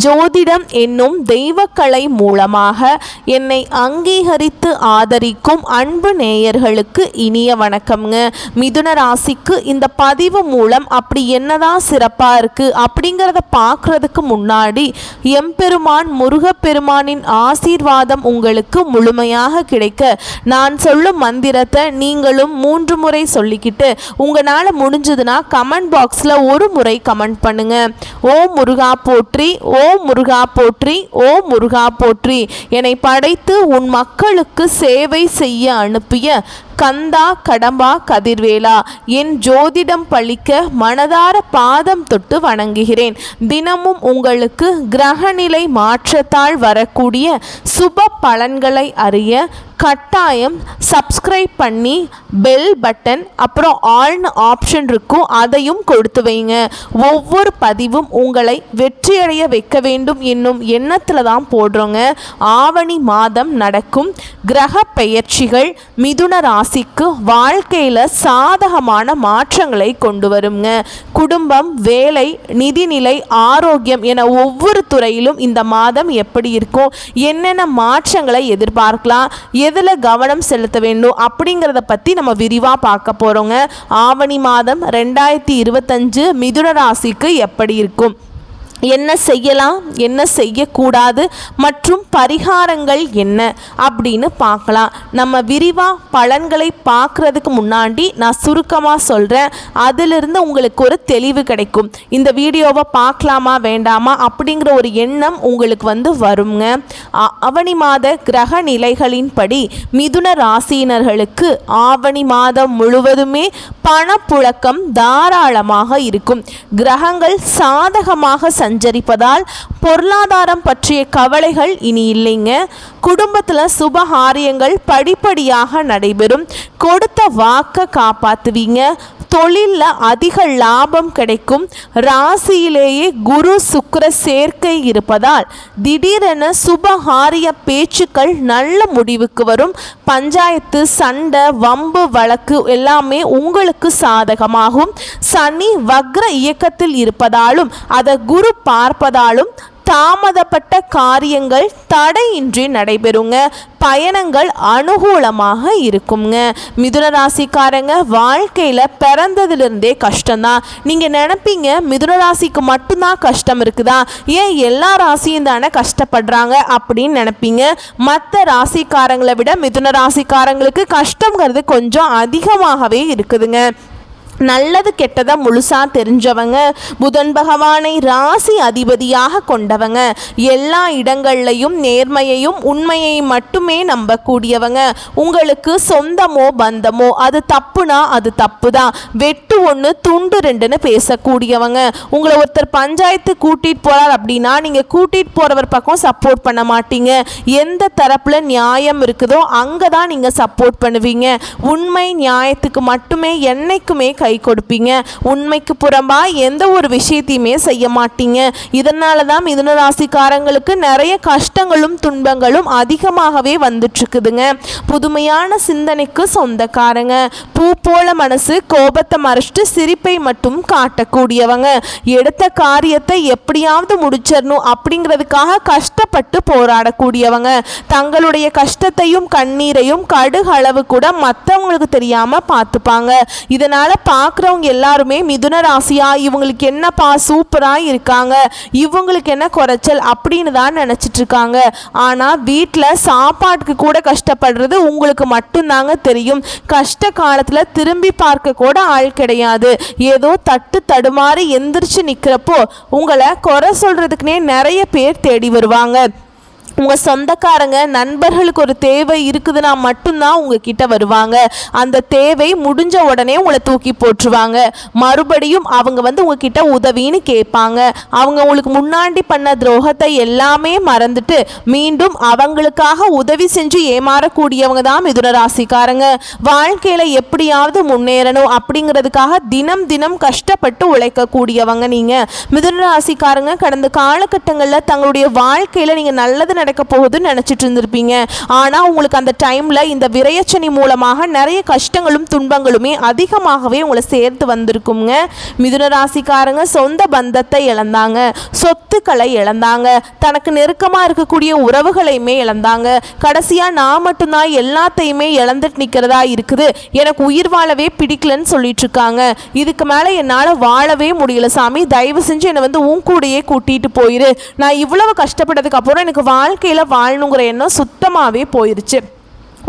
ஜோதிடம் என்னும் தெய்வக்கலை மூலமாக என்னை அங்கீகரித்து ஆதரிக்கும் அன்பு நேயர்களுக்கு இனிய வணக்கம்ங்க. மிதுன ராசிக்கு இந்த பதிவு மூலம் அப்படி என்னதான் சிறப்பாக இருக்குது அப்படிங்கிறத பார்க்குறதுக்கு முன்னாடி எம்பெருமான் முருகப்பெருமானின் ஆசீர்வாதம் உங்களுக்கு முழுமையாக கிடைக்க நான் சொல்லும் மந்திரத்தை நீங்களும் 3 முறை சொல்லிக்கிட்டு உங்களால் முடிஞ்சதுன்னா கமெண்ட் பாக்ஸில் ஒரு முறை கமெண்ட் பண்ணுங்க. ஓம் முருகா போற்றி, ஓம் முருகா போற்றி, ஓம் முருகா போற்றி. என்னை படைத்து உன் மக்களுக்கு சேவை செய்ய அனுப்பிய கந்தா கடம்பா கதிர்வேலா, என் ஜோதிடம் பழிக்க மனதார பாதம் தொட்டு வணங்குகிறேன். தினமும் உங்களுக்கு கிரகநிலை மாற்றத்தால் வரக்கூடிய சுப பலன்களை அறிய கட்டாயம் சப்ஸ்கிரைப் பண்ணி பெல் பட்டன் அப்புறம் ஆல்னு ஆப்ஷன் இருக்கும், அதையும் கொடுத்து வைங்க. ஒவ்வொரு பதிவும் உங்களை வெற்றியடைய வைக்க வேண்டும் என்னும் எண்ணத்தில் தான் போடுறோங்க. ஆவணி மாதம் நடக்கும் கிரக பெயர்ச்சிகள் மிதுன ராசிக்கு வாழ்க்கையில் சாதகமான மாற்றங்களை கொண்டு வருங்க. குடும்பம், வேலை, நிதிநிலை, ஆரோக்கியம் என ஒவ்வொரு துறையிலும் இந்த மாதம் எப்படி இருக்கும், என்னென்ன மாற்றங்களை எதிர்பார்க்கலாம், எதில் கவனம் செலுத்த வேண்டும் அப்படிங்கிறத பற்றி நம்ம விரிவாக பார்க்க போகிறோங்க. ஆவணி மாதம் 2025 மிதுன ராசிக்கு எப்படி இருக்கும், என்ன செய்யலாம், என்ன செய்யக்கூடாது மற்றும் பரிகாரங்கள் என்ன அப்படின்னு பார்க்கலாம். நம்ம விரிவாக பலன்களை பார்க்குறதுக்கு முன்னாடி நான் சுருக்கமாக சொல்கிறேன், அதிலிருந்து உங்களுக்கு ஒரு தெளிவு கிடைக்கும். இந்த வீடியோவை பார்க்கலாமா வேண்டாமா அப்படிங்கிற ஒரு எண்ணம் உங்களுக்கு வருங்க. ஆவணி மாத கிரக நிலைகளின்படி மிதுன ராசியினர்களுக்கு ஆவணி மாதம் முழுவதுமே பணப்புழக்கம் தாராளமாக இருக்கும். கிரகங்கள் சாதகமாக சஞ்சரிப்பதால் பொருளாதாரம் பற்றிய கவலைகள் இனி இல்லைங்க. குடும்பத்தில் சுபகாரியங்கள் படிப்படியாக நடைபெறும். கொடுத்த வாக்கை காப்பாற்றுவீங்க. தொழிலில் அதிக லாபம் கிடைக்கும். ராசியிலேயே குரு சுக்கிர சேர்க்கை இருப்பதால் திடீரென சுபகாரிய பேச்சுக்கள் நல்ல முடிவுக்கு வரும். பஞ்சாயத்து, சண்டை, வம்பு வழக்கு எல்லாமே உங்களுக்கு சாதகமாகும். சனி வக்ர இயக்கத்தில் இருப்பதாலும் அதை குரு பார்ப்பதாலும் தாமதப்பட்ட காரியங்கள் தடையின்றி நடைபெறுங்க. பயணங்கள் அனுகூலமாக இருக்குங்க. மிதுன ராசிக்காரங்க வாழ்க்கையில் பிறந்ததிலிருந்தே கஷ்டம்தான். நீங்கள் நினைப்பீங்க மிதுன ராசிக்கு மட்டும்தான் கஷ்டம் இருக்குதா, ஏன் எல்லா ராசியும் தானே கஷ்டப்படுறாங்க அப்படின்னு நினைப்பீங்க. மற்ற ராசிக்காரங்களை விட மிதுன ராசிக்காரங்களுக்கு கஷ்டங்கிறது கொஞ்சம் அதிகமாகவே இருக்குதுங்க. நல்லது கெட்டதை முழுசாக தெரிஞ்சவங்க, புதன் பகவானை ராசி அதிபதியாக கொண்டவங்க, எல்லா இடங்கள்லையும் நேர்மையையும் உண்மையை மட்டுமே நம்பக்கூடியவங்க. உங்களுக்கு சொந்தமோ பந்தமோ அது தப்புனா அது தப்பு தான், வெட்டு 1 துண்டு 2ன்னு பேசக்கூடியவங்க. உங்களை ஒருத்தர் பஞ்சாயத்து கூட்டிகிட்டு போகிறார் அப்படின்னா நீங்கள் கூட்டிகிட்டு போகிறவர் பக்கம் சப்போர்ட் பண்ண மாட்டீங்க. எந்த தரப்பில் நியாயம் இருக்குதோ அங்கே தான் நீங்கள் சப்போர்ட் பண்ணுவீங்க. உண்மை நியாயத்துக்கு மட்டுமே என்னைக்குமே கை கொடுப்பீங்க. உண்மைக்கு புறம்பா எந்த ஒரு விஷயத்தையுமே செய்ய மாட்டீங்க. இதனால தான் மிதுன ராசிக்காரங்களுக்கு நிறைய கஷ்டங்களும் துன்பங்களும் அதிகமாகவே வந்துட்டு இருக்குதுங்க. புதுமையான சிந்தனைக்கு சொந்தக்காரங்க. பூ போல மனசு, கோபத்தை மறைச்சிட்டு சிரிப்பை மட்டும் காட்டக்கூடியவங்க. எடுத்த காரியத்தை எப்படியாவது முடிச்சிடணும் அப்படிங்கிறதுக்காக கஷ்டப்பட்டு போராடக்கூடியவங்க. தங்களுடைய கஷ்டத்தையும் கண்ணீரையும் கடுகளவு கூட மற்றவங்களுக்கு தெரியாம பார்த்துப்பாங்க. இதனால பார்க்குறவங்க எல்லாருமே மிதுன ராசியா, இவங்களுக்கு என்னப்பா சூப்பராக இருக்காங்க, இவங்களுக்கு என்ன குறைச்சல் அப்படின்னு தான் நினச்சிட்டு இருக்காங்க. ஆனால் வீட்டில் சாப்பாட்டுக்கு கூட கஷ்டப்படுறது உங்களுக்கு மட்டும்தாங்க தெரியும். கஷ்ட காலத்தில் திரும்பி பார்க்க கூட ஆள் கிடையாது. ஏதோ தட்டு தடுமாறி எந்திரிச்சு நிற்கிறப்போ உங்களை குறை சொல்கிறதுக்குனே நிறைய பேர் தேடி வருவாங்க. உங்கள் சொந்தக்காரங்க, நண்பர்களுக்கு ஒரு தேவை இருக்குதுன்னா மட்டும்தான் உங்ககிட்ட வருவாங்க. அந்த தேவை முடிஞ்ச உடனே உங்களை தூக்கி போட்டுருவாங்க. மறுபடியும் அவங்க உங்ககிட்ட உதவின்னு கேட்பாங்க. அவங்க உங்களுக்கு முன்னாடி பண்ண துரோகத்தை எல்லாமே மறந்துட்டு மீண்டும் அவங்களுக்காக உதவி செஞ்சு ஏமாறக்கூடியவங்க தான் மிதுன ராசிக்காரங்க. வாழ்க்கையில் எப்படியாவது முன்னேறணும் அப்படிங்கிறதுக்காக தினம் தினம் கஷ்டப்பட்டு உழைக்கக்கூடியவங்க நீங்கள். மிதுன ராசிக்காரங்க கடந்த காலகட்டங்களில் தங்களுடைய வாழ்க்கையில் நீங்கள் நல்லது நடக்க போகுதுன்னு நினச்சிட்டு இருந்திருப்பீங்க. ஆனால் உங்களுக்கு அந்த டைமில் இந்த விரயச்சனி மூலமாக நிறைய கஷ்டங்களும் துன்பங்களுமே அதிகமாகவே உங்களை சேர்த்து வந்திருக்குங்க. மிதுன ராசிக்காரங்க சொந்த பந்தத்தை இழந்தாங்க, சொத்துக்களை இழந்தாங்க, தனக்கு நெருக்கமாக இருக்கக்கூடிய உறவுகளையுமே இழந்தாங்க. கடைசியாக நான் மட்டும்தான் எல்லாத்தையுமே இழந்துட்டு நிற்கிறதா இருக்குது, எனக்கு உயிர் வாழவே பிடிக்கலன்னு சொல்லிட்டு இருக்காங்க. இதுக்கு மேலே என்னால் வாழவே முடியல சாமி, தயவு செஞ்சு என்னை வந்து உன் கூடையே கூட்டிகிட்டு போயிரு. நான் இவ்வளவு கஷ்டப்பட்டதுக்கு அப்புறம் எனக்கு வாழ்க்கையில் வாழணுங்கிற எண்ணம் சுத்தமாகவே போயிருச்சு.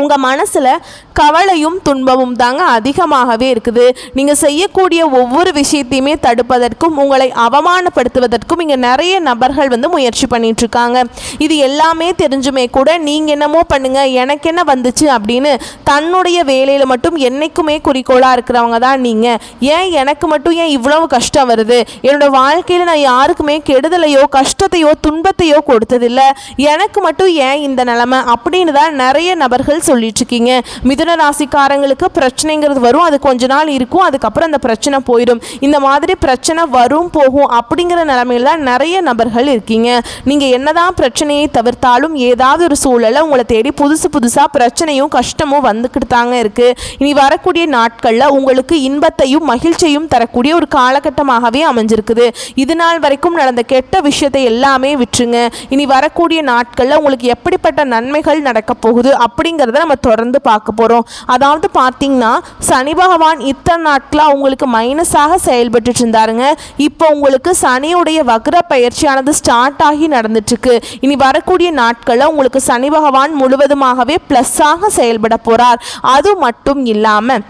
உங்கள் மனசில் கவலையும் துன்பமும் தாங்க அதிகமாகவே இருக்குது. நீங்கள் செய்யக்கூடிய ஒவ்வொரு விஷயத்தையுமே தடுப்பதற்கும் உங்களை அவமானப்படுத்துவதற்கும் இங்கே நிறைய நபர்கள் வந்து முயற்சி பண்ணிகிட்ருக்காங்க. இது எல்லாமே தெரிஞ்சுமே கூட நீங்கள் என்னமோ பண்ணுங்கள், எனக்கு என்ன வந்துச்சு அப்படின்னு தன்னுடைய வேலையில் மட்டும் என்றைக்குமே குறிக்கோளாக இருக்கிறவங்க தான் நீங்கள். ஏன் எனக்கு மட்டும் ஏன் இவ்வளவு கஷ்டம் வருது, என்னோடய வாழ்க்கையில் நான் யாருக்குமே கெடுதலையோ கஷ்டத்தையோ துன்பத்தையோ கொடுத்ததில்லை, எனக்கு மட்டும் ஏன் இந்த நிலைமை அப்படின்னு தான் நிறைய நபர்கள் சொல்லிட்டு இருக்கீங்க. மிதுன ராசிக்காரங்களுக்கு பிரச்சனைங்கிறது வரும், அது கொஞ்ச நாள் இருக்கும், அதுக்கப்புறம் அந்த பிரச்சனை போயிடும். இந்த மாதிரி பிரச்சனை வரும் போகும் அப்படிங்கிற நிலைமையில தான் நிறைய நபர்கள் இருக்கீங்க. நீங்கள் என்னதான் பிரச்சனையை தவிர்த்தாலும் ஏதாவது ஒரு சூழலை உங்களை தேடி புதுசாக பிரச்சனையும் கஷ்டமும் வந்துக்கிட்டு தாங்க இருக்கு. இனி வரக்கூடிய நாட்களில் உங்களுக்கு இன்பத்தையும் மகிழ்ச்சியும் தரக்கூடிய ஒரு காலகட்டமாகவே அமைஞ்சிருக்குது. இது நாள் வரைக்கும் நடந்த கெட்ட விஷயத்தை எல்லாமே விட்டுருங்க. இனி வரக்கூடிய நாட்களில் உங்களுக்கு எப்படிப்பட்ட நன்மைகள் நடக்க போகுது அப்படிங்கிறத நம்ம தொடர்ந்து பார்க்க போகிறோம். அதாவது பார்த்தீங்கன்னா சனி பகவான் இத்தனை நாட்களாக உங்களுக்கு மைனஸாக செயல்பட்டு இருந்தாருங்க. இப்போ உங்களுக்கு சனியுடைய வக்ர பயிற்சியானது ஸ்டார்ட் ஆகி நடந்துட்டுருக்கு. இனி வரக்கூடிய நாட்களில் உங்களுக்கு சனி பகவான் முழுவதுமாகவே ப்ளஸ்ஸாக செயல்பட போகிறார். அது மட்டும் இல்லாமல்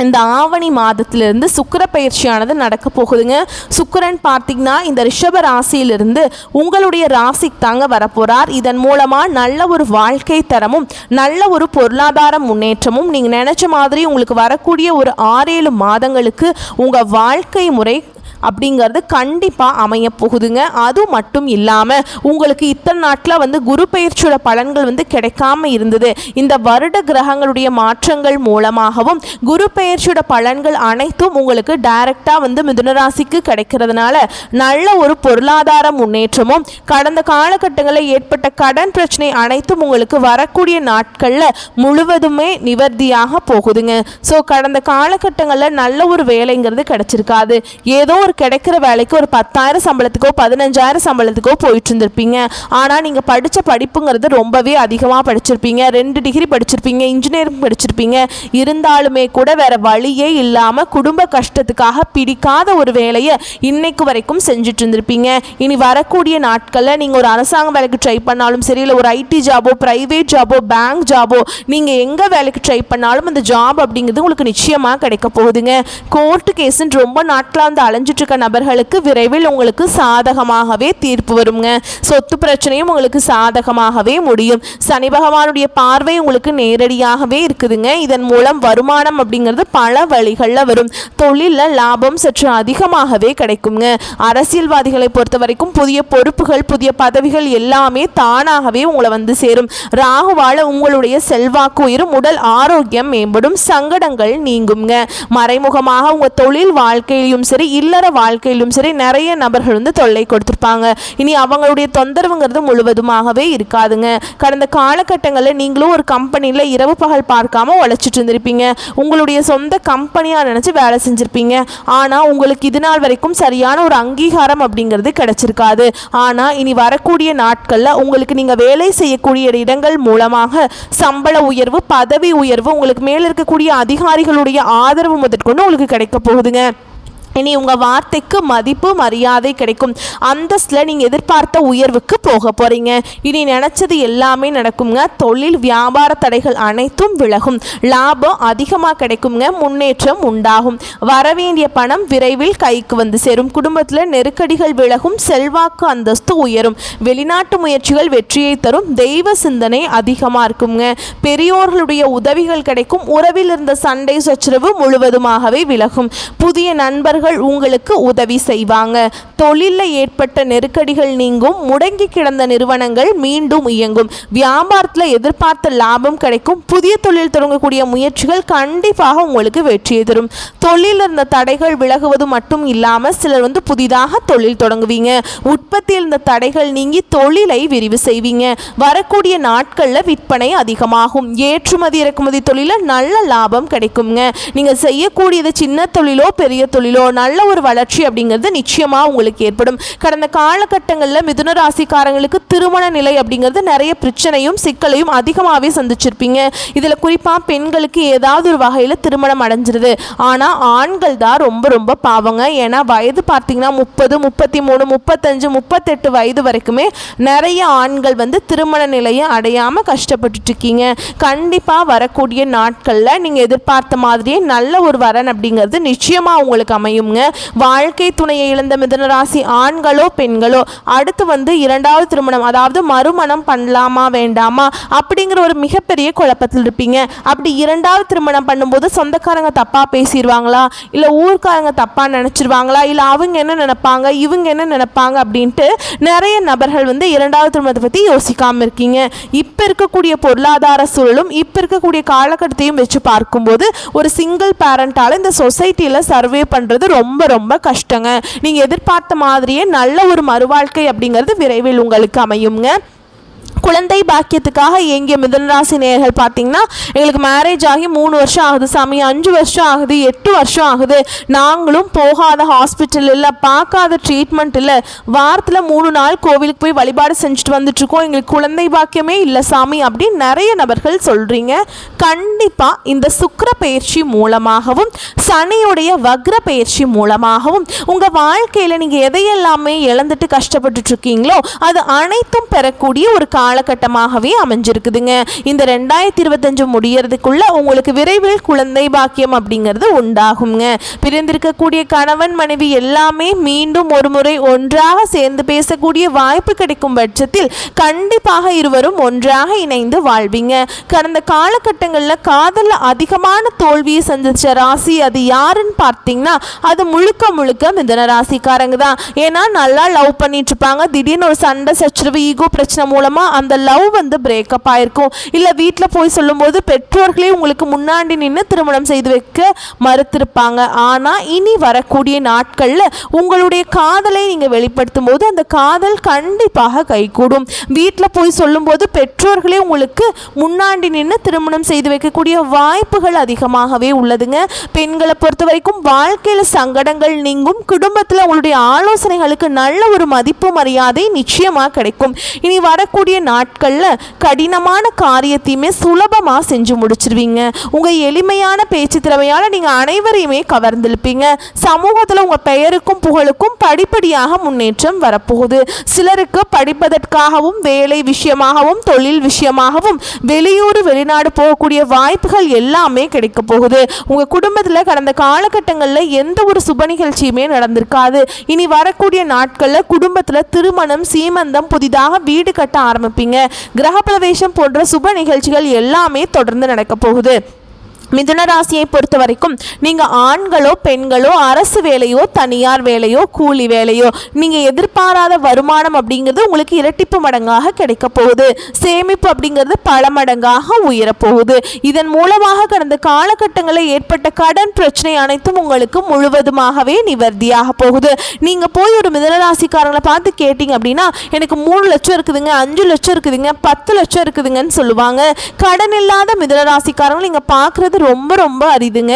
இந்த ஆவணி மாதத்திலிருந்து சுக்கிர பயிற்சியானது நடக்க போகுதுங்க. சுக்கிரன் பார்த்திங்கன்னா இந்த ரிஷப ராசியிலிருந்து உங்களுடைய ராசிக்கு தாங்க வரப்போகிறார். இதன் மூலமாக நல்ல ஒரு வாழ்க்கை தரமும் நல்ல ஒரு பொருளாதார முன்னேற்றமும் நீங்கள் நினச்ச மாதிரி உங்களுக்கு வரக்கூடிய ஒரு 6-7 மாதங்களுக்கு உங்கள் வாழ்க்கை முறை அப்படிங்கிறது கண்டிப்பாக அமைய போகுதுங்க. அது மட்டும் இல்லாமல் உங்களுக்கு இத்தனை நாட்டில் வந்து குரு பயிற்சியோட பலன்கள் வந்து கிடைக்காம இருந்தது. இந்த வருட கிரகங்களுடைய மாற்றங்கள் மூலமாகவும் குரு பயிற்சியோட பலன்கள் அனைத்தும் உங்களுக்கு டைரக்டாக வந்து மிதுனராசிக்கு கிடைக்கிறதுனால நல்ல ஒரு பொருளாதார முன்னேற்றமும் கடந்த காலகட்டங்களில் ஏற்பட்ட கடன் பிரச்சனை அனைத்தும் உங்களுக்கு வரக்கூடிய நாட்களில் முழுவதுமே நிவர்த்தியாக போகுதுங்க. ஸோ கடந்த காலகட்டங்களில் நல்ல ஒரு வேலைங்கிறது கிடைச்சிருக்காது. ஏதோ ஒரு கிடைக்கிற வேலைக்கு ஒரு 10,000 சம்பளத்துக்கோ 15,000 சம்பளத்துக்கோ போயிட்டு இருந்திருப்பீங்க. ஆனால் நீங்கள் படித்த படிப்புங்கிறது ரொம்பவே அதிகமாக படிச்சிருப்பீங்க. 2 டிகிரி படிச்சிருப்பீங்க, இன்ஜினியரிங் படிச்சிருப்பீங்க. இருந்தாலுமே கூட வேற வழியே இல்லாமல் குடும்ப கஷ்டத்துக்காக பிடிக்காத ஒரு வேலையை இன்னைக்கு வரைக்கும் செஞ்சுட்டு இருந்திருப்பீங்க. இனி வரக்கூடிய நாட்களில் நீங்கள் ஒரு அரசாங்க வேலைக்கு ட்ரை பண்ணாலும் சரி, இல்லை ஒரு ஐடி ஜாபோ, ப்ரைவேட் ஜாபோ, பேங்க் ஜாபோ, நீங்கள் எங்கே வேலைக்கு ட்ரை பண்ணாலும் அந்த ஜாப் அப்படிங்கிறது உங்களுக்கு நிச்சயமாக கிடைக்க போகுதுங்க. கோர்ட்டு கேஸுன்னு ரொம்ப நாட்களாக வந்து அலைஞ்சிட்டு இருக்க நபர்களுக்கு விரைவில் உங்களுக்கு சாதகமாகவே தீர்ப்பு வருங்க. சொத்து பிரச்சனையும் உங்களுக்கு சாதகமாகவே முடியும். சனி பகவானுடைய பார்வை உங்களுக்கு நேரடியாகவே இருக்குதுங்க. இதன் மூலம் வருமானம் அப்படிங்கிறது பல வழிகளில் வரும். தொழிலில் லாபம் சற்று அதிகமாகவே கிடைக்குங்க. அரசியல்வாதிகளை பொறுத்த வரைக்கும் புதிய பொறுப்புகள், புதிய பதவிகள் எல்லாமே தானாகவே உங்களை வந்து சேரும். ராகுவால உங்களுடைய செல்வாக்கு உயரும், உடல் ஆரோக்கியம் மேம்படும், சங்கடங்கள் நீங்குங்க. மறைமுகமாக உங்க தொழில் வாழ்க்கையிலும் சரி, இல்லற வாழ்க்கையிலும் சரி நிறைய நபர்கள் வந்து தொல்லை கொடுத்துருப்பாங்க. இனி அவங்களுடைய தொந்தரவுங்கிறது முழுவதுமாகவே இருக்காதுங்க. கடந்த காலகட்டங்களில் நீங்களும் ஒரு கம்பெனியில் இரவு பகல் பார்க்காம உழைச்சிட்டு இருந்திருப்பீங்க. உங்களுடைய சொந்த கம்பெனியாக நினச்சி வேலை செஞ்சுருப்பீங்க. ஆனால் உங்களுக்கு இது நாள் வரைக்கும் சரியான ஒரு அங்கீகாரம் அப்படிங்கிறது கிடைச்சிருக்காது. ஆனால் இனி வரக்கூடிய நாட்களில் உங்களுக்கு நீங்கள் வேலை செய்யக்கூடிய இடங்கள் மூலமாக சம்பள உயர்வு, பதவி உயர்வு, உங்களுக்கு மேலே இருக்கக்கூடிய அதிகாரிகளுடைய ஆதரவு முதற்கொண்டு உங்களுக்கு கிடைக்க போகுதுங்க. இனி உங்கள் வார்த்தைக்கு மதிப்பு மரியாதை கிடைக்கும். அந்தஸ்தில் நீங்கள் எதிர்பார்த்த உயர்வுக்கு போக போகிறீங்க. இனி நினச்சது எல்லாமே நடக்குங்க. தொழில் வியாபார தடைகள் அனைத்தும் விலகும். லாபம் அதிகமாக கிடைக்குங்க. முன்னேற்றம் உண்டாகும். வரவேண்டிய பணம் விரைவில் கைக்கு வந்து சேரும். குடும்பத்தில் நெருக்கடிகள் விலகும். செல்வாக்கு அந்தஸ்து உயரும். வெளிநாட்டு முயற்சிகள் வெற்றியை தரும். தெய்வ சிந்தனை அதிகமாக இருக்குங்க. பெரியோர்களுடைய உதவிகள் கிடைக்கும். உறவில் இருந்த சண்டை சச்சரவு முழுவதுமாகவே விலகும். புதிய நண்பர்கள் நபர்கள் உங்களுக்கு உதவி செய்வாங்க. தொழிலில் ஏற்பட்ட நெருக்கடிகள் நீங்கும். முடங்கி கிடந்த நிறுவனங்கள் மீண்டும் இயங்கும். வியாபாரத்தில் எதிர்பார்த்த லாபம் கிடைக்கும். புதிய தொழில் தொடங்கக்கூடிய முயற்சிகள் கண்டிப்பாக உங்களுக்கு வெற்றியை தரும். தொழிலில் இருந்த தடைகள் விலகுவது மட்டும் இல்லாமல் சிலர் புதிதாக தொழில் தொடங்குவீங்க. உற்பத்தியில் இருந்த தடைகள் நீங்கி தொழிலை விரிவு செய்வீங்க. வரக்கூடிய நாட்களில் விற்பனை அதிகமாகும். ஏற்றுமதி இறக்குமதி தொழிலில் நல்ல லாபம் கிடைக்குங்க. நீங்கள் செய்யக்கூடியது சின்ன தொழிலோ பெரிய தொழிலோ நல்ல ஒரு வளர்ச்சி அப்படிங்கிறது நிச்சயமாக உங்களுக்கு ஏற்படும். கடந்த காலகட்டங்களில் மிதுன ராசிக்காரங்களுக்கு திருமண நிலை அப்படிங்கிறது நிறைய பிரச்சனையும் சிக்கலையும் அதிகமாகவே சந்திச்சிருப்பீங்க. இதில் குறிப்பாக பெண்களுக்கு ஏதாவது ஒரு வகையில் திருமணம் அடைஞ்சிருது. ஆனால் ஆண்கள் தான் ரொம்ப ரொம்ப பாவங்க. ஏன்னா வயது பார்த்தீங்கன்னா 30, 33, 35, 38 வயது வரைக்குமே நிறைய ஆண்கள் திருமண நிலையை அடையாமல் கஷ்டப்பட்டுட்டு இருக்கீங்க. கண்டிப்பாக வரக்கூடிய நாட்களில் நீங்கள் எதிர்பார்த்த மாதிரியே நல்ல ஒரு வரன் அப்படிங்கிறது நிச்சயமாக உங்களுக்கு அமையுங்க. வாழ்க்கை துணையை இழந்த மிதுனராசி ஆண்களோ பெண்களோ அடுத்து இரண்டாவது திருமணம் அதாவது மறுமணம் பண்ணலாமா வேண்டாமா அப்படிங்கிற ஒரு மிகப்பெரிய குழப்பத்தில் இருப்பீங்க. அப்படி இரண்டாவது திருமணம் பண்ணும்போது சொந்தக்காரங்க தப்பாக பேசிடுவாங்களா, இல்லை ஊர்க்காரங்க தப்பாக நினச்சிருவாங்களா, இல்லை அவங்க என்ன நினைப்பாங்க இவங்க என்ன நினைப்பாங்க அப்படின்ட்டு நிறைய நபர்கள் இரண்டாவது திருமணத்தை பற்றி யோசிக்காமல் இருக்கீங்க. இப்போ இருக்கக்கூடிய பொருளாதார சூழலும் இப்போ இருக்கக்கூடிய காலகட்டத்தையும் வச்சு பார்க்கும்போது ஒரு சிங்கிள் பேரண்டால் இந்த சொசைட்டியில் சர்வே பண்ணுறது ரொம்ப ரொம்ப கஷ்டங்க. நீங்கள் எதிர்பார்த்த மாதிரியே நல்ல ஒரு மறுவாழ்க்கை அப்படிங்கிறது விரைவில் உங்களுக்கு அமையுங்க. குழந்தை பாக்கியத்துக்காக இயங்கிய மிதுனராசி நேயர்கள் பார்த்தீங்கன்னா, எங்களுக்கு மேரேஜ் ஆகி 3 வருஷம் ஆகுது சாமி, 5 வருஷம் ஆகுது, 8 வருஷம் ஆகுது, நாங்களும் போகாத ஹாஸ்பிட்டல் இல்லை, பார்க்காத ட்ரீட்மெண்ட் இல்லை, வாரத்தில் 3 நாள் கோவிலுக்கு போய் வழிபாடு செஞ்சுட்டு வந்துட்டுருக்கோம், எங்களுக்கு குழந்தை பாக்கியமே இல்லை சாமி அப்படின்னு நிறைய நபர்கள் சொல்கிறீங்க. கண்டிப்பாக இந்த சுக்கிர பயிற்சி மூலமாகவும் சனியுடைய வக்ர பயிற்சி மூலமாகவும் உங்கள் வாழ்க்கையில் நீங்கள் எதையெல்லாமே இழந்துட்டு கஷ்டப்பட்டுட்ருக்கீங்களோ அது அனைத்தும் பெறக்கூடிய ஒரு காலகட்டமாகவே அமைஞ்சிருக்குதுங்க. இந்த 2025 முடியறதுக்குள்ள உங்களுக்கு விரைவில் குழந்தை பாக்கியம் அப்படிங்கிறது உண்டாகுங்க. பிரிந்திருக்கக்கூடிய கணவன் மனைவி எல்லாமே மீண்டும் ஒரு முறை ஒன்றாக சேர்ந்து பேசக்கூடிய வாய்ப்பு கிடைக்கும் பட்சத்தில் கண்டிப்பாக இருவரும் ஒன்றாக இணைந்து வாழ்வீங்க. கடந்த காலகட்டங்களில் காதலில் அதிகமான தோல்வியை சந்திச்ச ராசி அது யாருன்னு பார்த்தீங்கன்னா அது முழுக்க முழுக்க மிதுன ராசிக்காரங்க தான். ஏன்னா நல்லா லவ் பண்ணிட்டு இருப்பாங்க, திடீர்னு ஒரு சண்டை சச்சரவு ஈகோ பிரச்சனை மூலமா அந்த லவ் பிரேக்கப் ஆயிருக்கும். இல்லை வீட்டில் போய் சொல்லும்போது பெற்றோர்களே உங்களுக்கு முன்னாடி நின்று திருமணம் செய்து வைக்க மறுத்திருப்பாங்க. ஆனால் இனி வரக்கூடிய நாட்களில் உங்களுடைய காதலை நீங்கள் வெளிப்படுத்தும் போது அந்த காதல் கண்டிப்பாக கைகூடும். வீட்டில் போய் சொல்லும்போது பெற்றோர்களே உங்களுக்கு முன்னாடி நின்று திருமணம் செய்து வைக்கக்கூடிய வாய்ப்புகள் அதிகமாகவே உள்ளதுங்க. பெண்களை பொறுத்த வரைக்கும் வாழ்க்கையில் சங்கடங்கள் நீங்கும். குடும்பத்தில் உங்களுடைய ஆலோசனைகளுக்கு நல்ல ஒரு மதிப்பு மரியாதை நிச்சயமாக கிடைக்கும். இனி வரக்கூடிய நாட்களில் கடினமான காரியத்தையுமே சுலபமாக செஞ்சு முடிச்சிருவீங்க. உங்கள் எளிமையான பேச்சு திறமையால் நீங்கள் அனைவரையுமே கவர்ந்திருப்பீங்க. சமூகத்தில் உங்கள் பெயருக்கும் புகழுக்கும் படிப்படியாக முன்னேற்றம் வரப்போகுது. சிலருக்கு படிப்பதற்காகவும் வேலை விஷயமாகவும் தொழில் விஷயமாகவும் வெளியூர் வெளிநாடு போகக்கூடிய வாய்ப்புகள் எல்லாமே கிடைக்க போகுது. உங்கள் குடும்பத்தில் கடந்த காலகட்டங்களில் எந்த ஒரு சுப நிகழ்ச்சியுமே நடந்திருக்காது. இனி வரக்கூடிய நாட்களில் குடும்பத்தில் திருமணம் சீமந்தம் புதிதாக வீடு கட்ட ஆரம்பிப்பீங்க. கிரகப்பிரவேசம் போன்ற சுப நிகழ்ச்சிகள் எல்லாமே தொடர்ந்து நடக்க போகுது. மிதுன ராசியை பொறுத்த வரைக்கும் நீங்கள் ஆண்களோ பெண்களோ அரசு வேலையோ தனியார் வேலையோ கூலி வேலையோ நீங்கள் எதிர்பாராத வருமானம் அப்படிங்கிறது உங்களுக்கு இரட்டிப்பு மடங்காக கிடைக்க போகுது. சேமிப்பு அப்படிங்கிறது பல மடங்காக உயரப்போகுது. இதன் மூலமாக கடந்த காலகட்டங்களில் ஏற்பட்ட கடன் பிரச்சனை அனைத்தும் உங்களுக்கு முழுவதுமாகவே நிவர்த்தியாக போகுது. நீங்கள் போய் ஒரு மிதுன ராசிக்காரங்களை பார்த்து கேட்டீங்க அப்படின்னா எனக்கு 3 லட்சம் இருக்குதுங்க, 5 லட்சம் இருக்குதுங்க, 10 லட்சம் இருக்குதுங்கன்னு சொல்லுவாங்க. கடன் இல்லாத மிதுன ராசிக்காரங்களை நீங்கள் பார்க்குறது ரொம்ப ரொம்ப அரிதுங்க.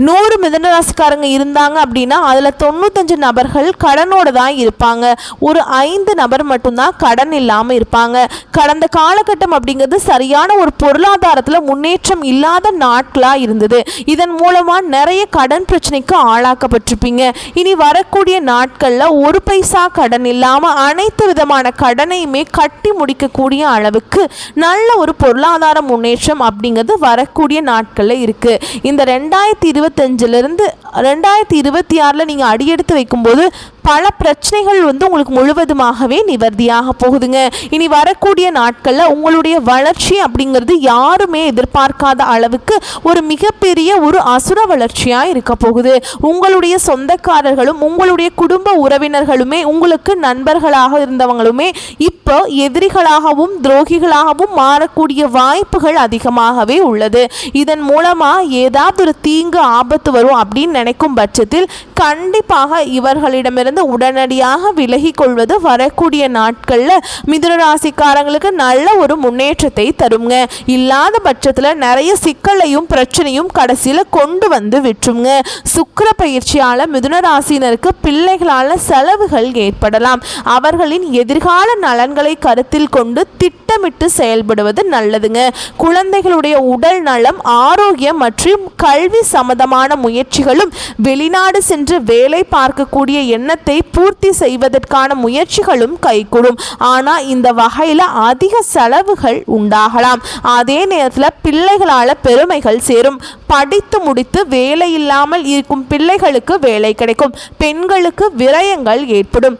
100 மிதுன ராசிக்காரங்க இருந்தாங்க அப்படின்னா அதில் 95 நபர்கள் கடனோடு தான் இருப்பாங்க. ஒரு 5 நபர் மட்டும்தான் கடன் இல்லாமல் இருப்பாங்க. கடந்த காலகட்டம் அப்படிங்கிறது சரியான ஒரு பொருளாதாரத்தில் முன்னேற்றம் இல்லாத நாட்களாக இருந்தது. இதன் மூலமாக நிறைய கடன் பிரச்சனைக்கு ஆளாக்கப்பட்டிருப்பீங்க. இனி வரக்கூடிய நாட்களில் ஒரு பைசா கடன் இல்லாமல் அனைத்து விதமான கடனையுமே கட்டி முடிக்கக்கூடிய அளவுக்கு நல்ல ஒரு பொருளாதார முன்னேற்றம் அப்படிங்கிறது வரக்கூடிய நாட்களில் இருக்குது. இந்த 2025 2025லிருந்து 2026 நீங்கள் அடியெடுத்து வைக்கும்போது பல பிரச்சனைகள் உங்களுக்கு முழுவதுமாகவே நிவர்த்தியாக போகுதுங்க. இனி வரக்கூடிய நாட்களில் உங்களுடைய வளர்ச்சி அப்படிங்கிறது யாருமே எதிர்பார்க்காத அளவுக்கு ஒரு மிகப்பெரிய ஒரு அசுர வளர்ச்சியாக இருக்க போகுது. உங்களுடைய சொந்தக்காரர்களும் உங்களுடைய குடும்ப உறவினர்களுமே உங்களுக்கு நண்பர்களாக இருந்தவங்களுமே இப்போ எதிரிகளாகவும் துரோகிகளாகவும் மாறக்கூடிய வாய்ப்புகள் அதிகமாகவே உள்ளது. இதன் மூலமாக ஏதாவது ஒரு தீங்கு ஆபத்து வரும் அப்படின்னு நினைக்கும் பட்சத்தில் கண்டிப்பாக இவர்களிடமிருந்து உடனடியாக விலகி கொள்வது வரக்கூடிய நாட்களில் மிதுன ராசிக்காரங்களுக்கு நல்ல ஒரு முன்னேற்றத்தை தருங்க. இல்லாத பட்சத்தில் நிறைய சிக்கலையும் பிரச்சனையும் கடைசியில் கொண்டு வந்து விட்டுருங்க. சுக்கிர பயிற்சியால் மிதுன ராசினருக்கு பிள்ளைகளால் செலவுகள் ஏற்படலாம். அவர்களின் எதிர்கால நலன்களை கருத்தில் கொண்டு திட்டமிட்டு செயல்படுவது நல்லதுங்க. குழந்தைகளுடைய உடல் நலம், ஆரோக்கியம் மற்றும் கல்வி சம்பந்தமான முயற்சிகளும் வெளிநாடு சென்று வேலை பார்க்கக்கூடிய எண்ணத்தை பூர்த்தி செய்வதற்கான முயற்சிகளும் கைகூடும். ஆனால் இந்த வகையில் அதிக செலவுகள் உண்டாகலாம். அதே நேரத்தில் பிள்ளைகளால் பெருமைகள் சேரும். படித்து முடித்து வேலை இல்லாமல் இருக்கும் பிள்ளைகளுக்கு வேலை கிடைக்கும். பெண்களுக்கு விரயங்கள் ஏற்படும்.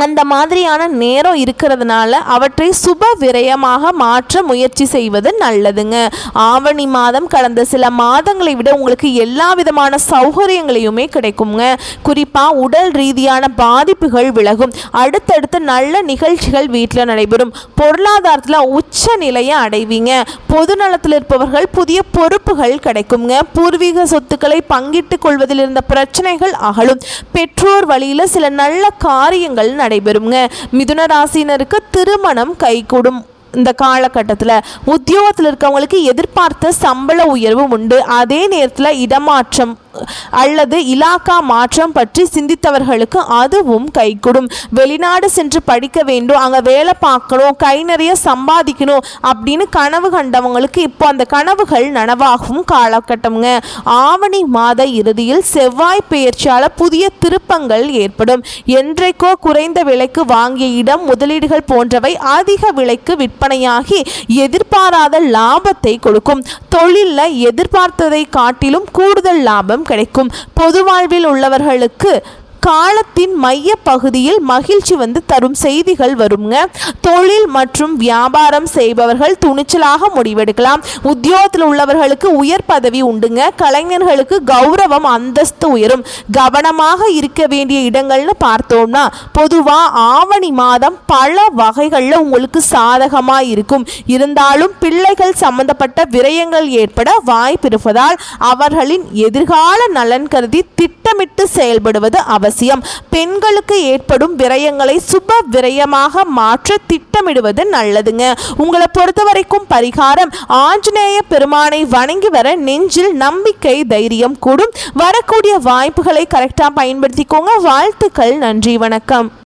அந்த மாதிரியான நேரம் இருக்கிறதுனால அவற்றை சுப விரயமாக மாற்ற முயற்சி செய்வது நல்லதுங்க. ஆவணி மாதம் கடந்த சில மாதங்களை விட உங்களுக்கு எல்லா விதமான சௌகரியங்களையுமே கிடைக்குங்க. குறிப்பாக உடல் ரீதியான பாதிப்புகள் விலகும். அடுத்தடுத்த நல்ல நிகழ்ச்சிகள் வீட்டில் நடைபெறும். பொருளாதாரத்தில் உச்ச நிலையை அடைவீங்க. பொது நலத்தில் இருப்பவர்கள் புதிய பொறுப்புகள் கிடைக்குங்க. பூர்வீக சொத்துக்களை பங்கிட்டுக் கொள்வதில் இருந்த பிரச்சனைகள் அகலும். பெற்றோர் வழியில் சில நல்ல காரியங்கள் நடைபெறுங்க. மிதுன ராசினருக்கு திருமணம் கைகூடும். இந்த காலகட்டத்தில் உத்தியோகத்தில் இருக்கவங்களுக்கு எதிர்பார்த்த சம்பள உயர்வு உண்டு. அதே நேரத்தில் இடமாற்றம் அல்லது இலாக்கா மாற்றம் பற்றி சிந்தித்தவர்களுக்கு அதுவும் கைகூடும். வெளிநாடு சென்று படிக்க வேண்டும், அங்கே வேலை பார்க்கணும், கை நிறைய சம்பாதிக்கணும் அப்படின்னு கனவு கண்டவங்களுக்கு இப்போ அந்த கனவுகள் நனவாகும் காலகட்டம்ங்க. ஆவணி மாத இறுதியில் செவ்வாய் பெயர்ச்சியால் புதிய திருப்பங்கள் ஏற்படும். என்றைக்கோ குறைந்த விலைக்கு வாங்கிய இடம், முதலீடுகள் போன்றவை அதிக விலைக்கு விற்பனையாகி எதிர்பாராத லாபத்தை கொடுக்கும். தொழிலில் எதிர்பார்த்ததை காட்டிலும் கூடுதல் லாபம் கிடைக்கும். பொது வாழ்வில் உள்ளவர்களுக்கு காலத்தின் மைய பகுதியில் மகிழ்ச்சி தரும் செய்திகள் வருங்க. தொழில் மற்றும் வியாபாரம் செய்பவர்கள் துணிச்சலாக முடிவெடுக்கலாம். உத்தியோகத்தில் உள்ளவர்களுக்கு உயர் பதவி உண்டுங்க. கலைஞர்களுக்கு கௌரவம், அந்தஸ்து உயரும். கவனமாக இருக்க வேண்டிய இடங்கள்னு பார்த்தோம்னா பொதுவாக ஆவணி மாதம் பல வகைகளில் உங்களுக்கு சாதகமாக இருக்கும். இருந்தாலும் பிள்ளைகள் சம்பந்தப்பட்ட விரயங்கள் ஏற்பட வாய்ப்பு இருப்பதால் அவர்களின் எதிர்கால நலன் கருதி திட்டமிட்டு செயல்படுவது அவசியம். பெண்களுக்கு ஏற்படும் விரயங்களை சுப விரயமாக மாற்ற திட்டமிடுவது நல்லதுங்க. உங்களை பொறுத்த வரைக்கும் பரிகாரம் ஆஞ்சநேய பெருமானை வணங்கி வர நெஞ்சில் நம்பிக்கை, தைரியம் கூடும். வரக்கூடிய வாய்ப்புகளை கரெக்டாக பயன்படுத்திக்கோங்க. வாழ்த்துக்கள். நன்றி, வணக்கம்.